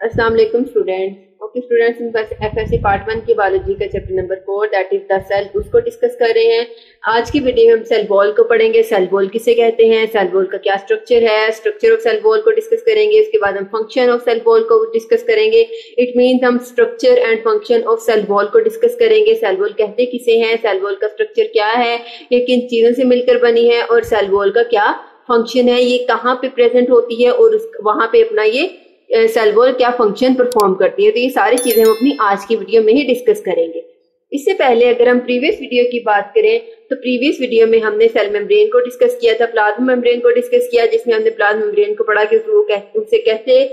अस्सलाम वालेकुम students. Okay students, हम बस एफएससी पार्ट 1 की बायोलॉजी का chapter number 4 that is the cell उसको डिस्कस कर रहे हैं। आज की वीडियो में हम सेल वॉल को पढ़ेंगे। सेल वॉल किसे कहते हैं, सेल वॉल का क्या स्ट्रक्चर है, स्ट्रक्चर ऑफ सेल वॉल को डिस्कस करेंगे। उसके बाद हम फंक्शन ऑफ सेल वॉल को डिस्कस करेंगे। इट मींस हम structure and function of cell wall को डिस्कस करेंगे। सेल वॉल कहते किसे हैं, सेल वॉल का स्ट्रक्चर क्या है, ये किन चीजों से मिलकर बनी है और सेल वॉल का क्या फंक्शन है, ये कहाँ पे प्रेजेंट होती है और वहां पे अपना ये सेल वॉल क्या फंक्शन परफॉर्म करती है। तो ये सारी चीजें हम अपनी आज की वीडियो में ही डिस्कस करेंगे। इससे पहले अगर हम प्रीवियस वीडियो की बात करें तो प्रीवियस वीडियो में हमने सेल मेम्ब्रेन को डिस्कस किया था, प्लाज्मा मेम्ब्रेन को डिस्कस किया, जिसमें हमने प्लाज्मा मेम्ब्रेन को पढ़ा कि उससे कहते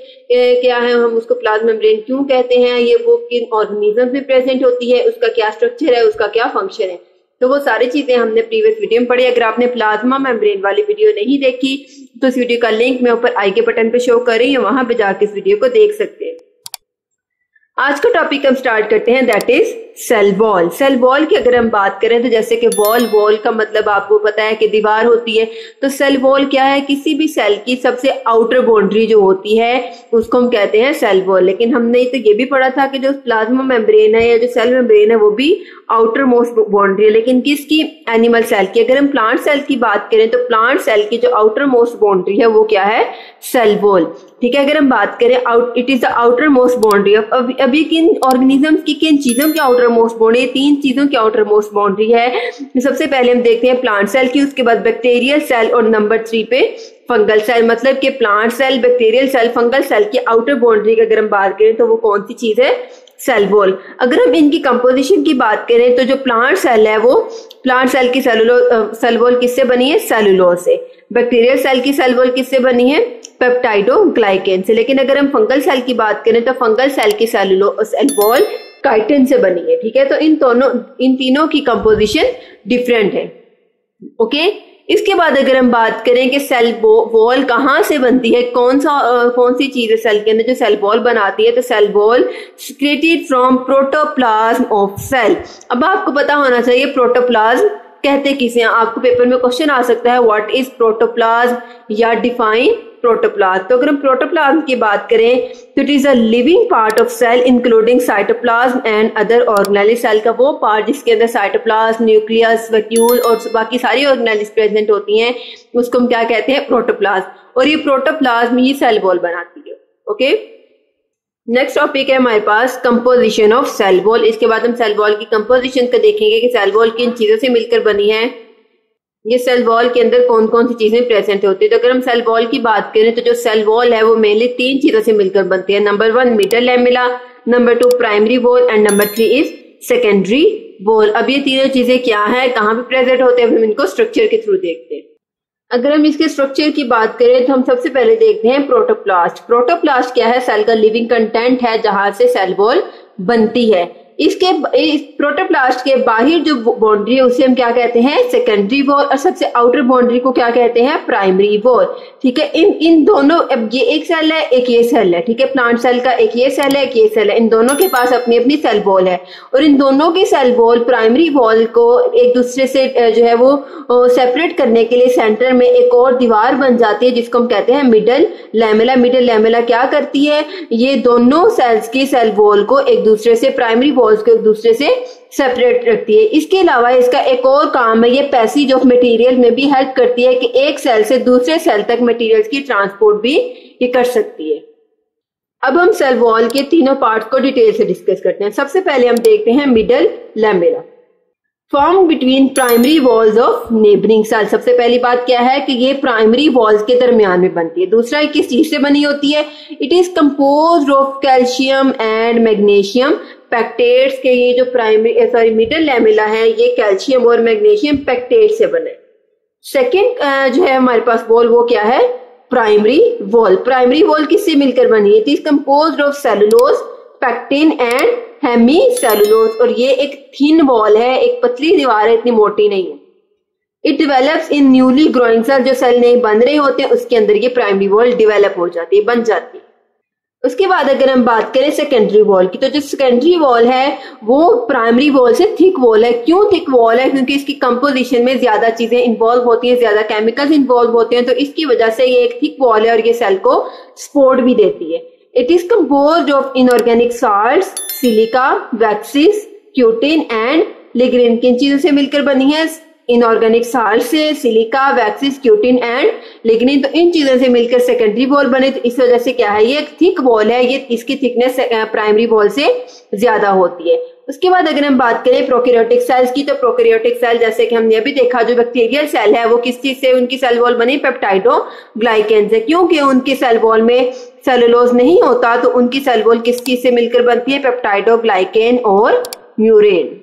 क्या है, हम उसको प्लाज्मा मेम्ब्रेन क्यों कहते हैं, ये वो किन ऑर्गेनिज्म में प्रेजेंट होती है, उसका क्या स्ट्रक्चर है, उसका क्या फंक्शन है। तो वो सारी चीजें हमने प्रीवियस वीडियो में पढ़ी। अगर आपने प्लाज्मा मेम्ब्रेन वाली वीडियो नहीं देखी तो इस वीडियो का लिंक मैं ऊपर आई के बटन पे शो कर रही हूँ, वहां पे जाके इस वीडियो को देख सकते हैं। आज का टॉपिक हम स्टार्ट करते हैं, that is cell wall. Cell wall की अगर हम बात करें तो जैसे कि वॉल का मतलब आपको पता है कि दीवार होती है, तो सेल वॉल क्या है, किसी भी सेल की सबसे आउटर बाउंड्री जो होती है उसको हम कहते हैं सेल वॉल। लेकिन हमने तो ये भी पढ़ा था कि जो प्लाज्मा मेम्ब्रेन है या जो सेल मेम्ब्रेन है वो भी आउटर मोस्ट बाउंड्री है, लेकिन किसकी, एनिमल सेल की। अगर हम प्लांट सेल की बात करें तो प्लांट सेल की जो आउटर मोस्ट बाउंड्री है वो क्या है, सेल वॉल। ठीक है, अगर हम बात करें it is the outer most boundary of, अभी किन ऑर्गेनिजम्स की, किन चीजों की आउटर मोस्ट बाउंड्री, तीन चीजों की आउटर मोस्ट बाउंड्री है। सबसे पहले हम देखते हैं प्लांट सेल की, उसके बाद बैक्टीरियल सेल और नंबर 3 पे फंगल सेल। मतलब कि plant cell, bacterial cell, fungal cell की आउटर बाउंड्री की अगर हम बात करें तो वो कौन सी चीज है, सेल वॉल। अगर हम इनकी कंपोजिशन की बात करें तो जो प्लांट सेल है वो, प्लांट सेल की सेल वॉल किससे बनी है, सेलुलोज से। बैक्टीरियल सेल की सेल वॉल किससे बनी है, पेप्टाइडोग्लाइकेन से। लेकिन अगर हम फंगल सेल की बात करें तो फंगल सेल की सेल वॉल काइटिन से बनी है। ठीक है, तो इन तीनों की कंपोजिशन डिफरेंट है। ओके, इसके बाद अगर हम बात करें कि सेल वॉल कहाँ से बनती है, कौन सी चीज है सेल के अंदर जो सेल वॉल बनाती है, तो cell wall created from protoplasm of cell. अब आपको पता होना चाहिए प्रोटोप्लाज्म कहते किसे हैं। आपको पेपर में क्वेश्चन आ सकता है व्हाट इज प्रोटोप्लाज्म या डिफाइन प्रोटोप्लाज्म। तो अगर हम प्रोटोप्लाज्म की बात करें तो it is a living part of cell including cytoplasm and other organelle. Cell का वो पार्ट जिसके अंदर साइटोप्लाज्म, न्यूक्लियस, वैक्यूल और बाकी सारी ऑर्गेनेल प्रेजेंट होती हैं, उसको हम क्या कहते हैं, प्रोटोप्लाज्म। और ये प्रोटोप्लाज्म ही सेल वॉल बनाती है। ओके, नेक्स्ट टॉपिक है हमारे पास कंपोजिशन ऑफ सेल वॉल। इसके बाद हम सेल वॉल की कंपोजिशन को देखेंगे कि सेल वॉल किन चीजों से मिलकर बनी है, ये सेल वॉल के अंदर कौन कौन सी चीजें प्रेजेंट होती है। तो अगर हम सेल वॉल की बात करें तो जो सेल वॉल है वो मेनली तीन चीजों से मिलकर बनती है। Number 1 middle lamella, number 2 primary wall and number 3 is secondary wall. अब ये तीनों चीजें क्या है, कहाँ पे प्रेजेंट होते हैं, हम इनको स्ट्रक्चर के थ्रू देखते हैं। अगर हम इसके स्ट्रक्चर की बात करें तो हम सबसे पहले देखते हैं प्रोटोप्लास्ट। प्रोटोप्लास्ट क्या है, सेल का लिविंग कंटेंट है जहां से सेल वॉल बनती है। इसके प्रोटोप्लास्ट के बाहर जो बाउंड्री है उसे हम क्या कहते हैं, सेकेंडरी वॉल, और सबसे आउटर बाउंड्री को क्या कहते हैं, प्राइमरी वॉल। ठीक है, इन दोनों, अब ये एक सेल है, एक ये सेल है। ठीक है, प्लांट सेल का एक ये सेल है, एक ये सेल है, इन दोनों के पास अपनी अपनी सेल वॉल है और इन दोनों की सेल वॉल प्राइमरी वॉल को एक दूसरे से जो है वो सेपरेट करने के लिए सेंटर में एक और दीवार बन जाती है जिसको हम कहते हैं मिडल लैमेला। मिडल लैमेला क्या करती है, ये दोनों सेल्स की सेल वॉल को एक दूसरे से, प्राइमरी वॉल्स को एक दूसरे से सेपरेट रखती है। इसके अलावा इसका एक और काम है, ये पैसेज ऑफ मटेरियल में भी हेल्प करती है कि एक सेल से दूसरे सेल तक मटेरियल्स की ट्रांसपोर्ट भी ये कर सकती है। अब हम सेल वॉल के तीनों पार्ट्स को डिटेल से डिस्कस करते हैं। सबसे पहले हम देखते हैं middle lamella, form between primary walls of neighbouring cell. सबसे पहली बात क्या है कि ये प्राइमरी वॉल्स के दरमियान में बनती है। दूसरा, किस चीज से बनी होती है, it is composed of calcium and magnesium pectates के। ये जो मिडल लैमेला है ये कैल्शियम और मैग्नीशियम पेक्टेट से बने। सेकेंड जो है हमारे पास वॉल, वो क्या है, प्राइमरी वॉल। प्राइमरी वॉल किससे मिलकर बनी है, it is composed of cellulose, pectin and hemicellulose. और ये एक थिन वॉल है, एक पतली दीवार है, इतनी मोटी नहीं है। It develops in newly growing cell, जो सेल नहीं बन रहे होते हैं उसके अंदर ये प्राइमरी वॉल डिवेलप हो जाती है, बन जाती है। उसके बाद अगर हम बात करें सेकेंडरी वॉल की, तो जो सेकेंडरी वॉल है वो प्राइमरी वॉल से थिक वॉल है। क्यों थिक वॉल है, क्योंकि इसकी कंपोजिशन में ज्यादा चीजें इन्वॉल्व होती हैं, ज्यादा केमिकल्स इन्वॉल्व होते हैं, तो इसकी वजह से ये एक थिक वॉल है और ये सेल को सपोर्ट भी देती है। It is composed of inorganic salts, silica, waxes, cutin and lignin. किन चीजों से मिलकर बनी है? इनऑर्गेनिक साल्ट से, silica, waxes, cutin and lignin. तो इन चीजों से मिलकर सेकेंडरी वॉल बने। तो इस वजह से क्या है, ये एक थिक वॉल है, ये इसकी थिकनेस प्राइमरी वॉल से ज्यादा होती है। उसके बाद अगर हम बात करें प्रोकैरियोटिक सेल्स की, तो प्रोकैरियोटिक सेल जैसे कि हमने अभी देखा, जो बैक्टीरियल सेल है वो किस चीज से उनकी सेल वॉल बनी? पेप्टाइडोग्लाइकेन से। क्योंकि उनकी सेल वॉल में सेलुलोज नहीं होता, तो उनकी सेल वॉल किस चीज से मिलकर बनती है? पेप्टाइडोग्लाइकेन और म्यूरेन।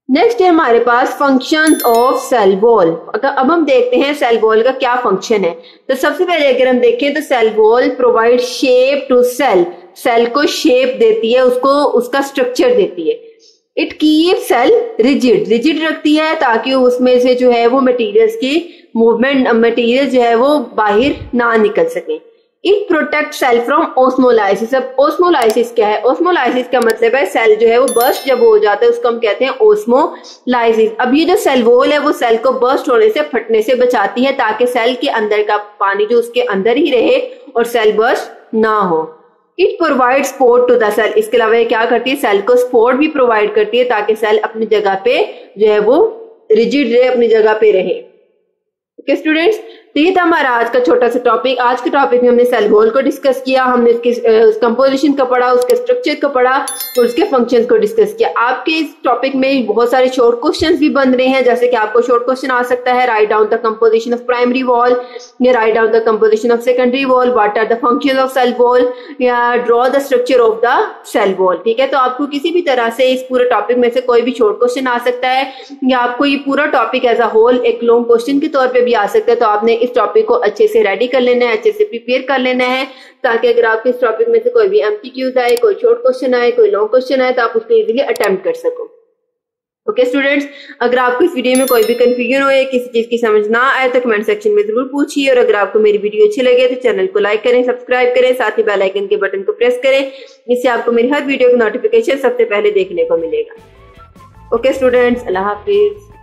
नेक्स्ट है हमारे पास फंक्शंस ऑफ सेल वॉल। अब हम देखते हैं सेल वॉल का क्या फंक्शन है। तो सबसे पहले अगर हम देखें तो cell wall provide shape to cell, cell को शेप देती है, उसको उसका स्ट्रक्चर देती है। इट कीप सेल रिजिड रखती है, ताकि उसमें से जो है वो मटेरियल्स की मूवमेंट, मटेरियल जो है वो बाहर ना निकल सके। It protect cell from osmolysis. अब ओस्मोलाइसिस क्या है? ओस्मोलाइसिस का मतलब है सेल जो है वो बर्स्ट जब हो जाता है उसको हम कहते हैं ओस्मोलाइसिस। अब ये जो सेल वॉल है वो सेल को बर्स्ट होने से, फटने से बचाती है, ताकि सेल के अंदर का पानी जो उसके अंदर ही रहे और सेल बर्स्ट ना हो। It provide support to the cell. इसके अलावा ये क्या करती है? सेल को सपोर्ट भी प्रोवाइड करती है, ताकि सेल अपनी जगह पे जो है वो रिजिड रहे, अपनी जगह पे रहे। ओके स्टूडेंट्स, तो ये था हमारा आज का छोटा सा टॉपिक। आज के टॉपिक में हमने सेल वॉल को डिस्कस किया, हमने उसके कंपोजिशन को पढ़ा, उसके स्ट्रक्चर को पढ़ा और उसके फंक्शंस को डिस्कस किया। आपके इस टॉपिक में बहुत सारे शॉर्ट क्वेश्चंस भी बन रहे हैं, जैसे कि आपको शॉर्ट क्वेश्चन आ सकता है, write down the composition of primary wall, या write down the composition of secondary wall, what are the functions of cell wall, या draw the structure of the cell wall. ठीक है, तो आपको किसी भी तरह से इस पूरे टॉपिक में से कोई भी शॉर्ट क्वेश्चन आ सकता है, या आपको ये पूरा टॉपिक एज अ होल एक लॉन्ग क्वेश्चन के तौर पर भी आ सकता है। तो आपने इस टॉपिक को अच्छे से रेडी कर लेना है, अच्छे से प्रिपेयर कर लेना है, ताकि अगर आपके इस टॉपिक में से कोई भी एमसीक्यूज आए, कोई शॉर्ट क्वेश्चन आए, कोई लॉन्ग क्वेश्चन आए, तो आप उसको इजीली अटेम्प्ट कर सको। ओके स्टूडेंट्स, अगर आपको इस वीडियो में कोई भी कंफ्यूजन हो या किसी चीज की समझ ना आए तो कमेंट सेक्शन में जरूर पूछिए। और अगर आपको मेरी वीडियो अच्छी लगे तो चैनल को लाइक करें, सब्सक्राइब करें, साथ ही बेल आइकन के बटन को प्रेस करें, इससे आपको मेरी हर वीडियो का नोटिफिकेशन सबसे पहले देखने को मिलेगा। ओके स्टूडेंट्स, अल्लाह हाफिज।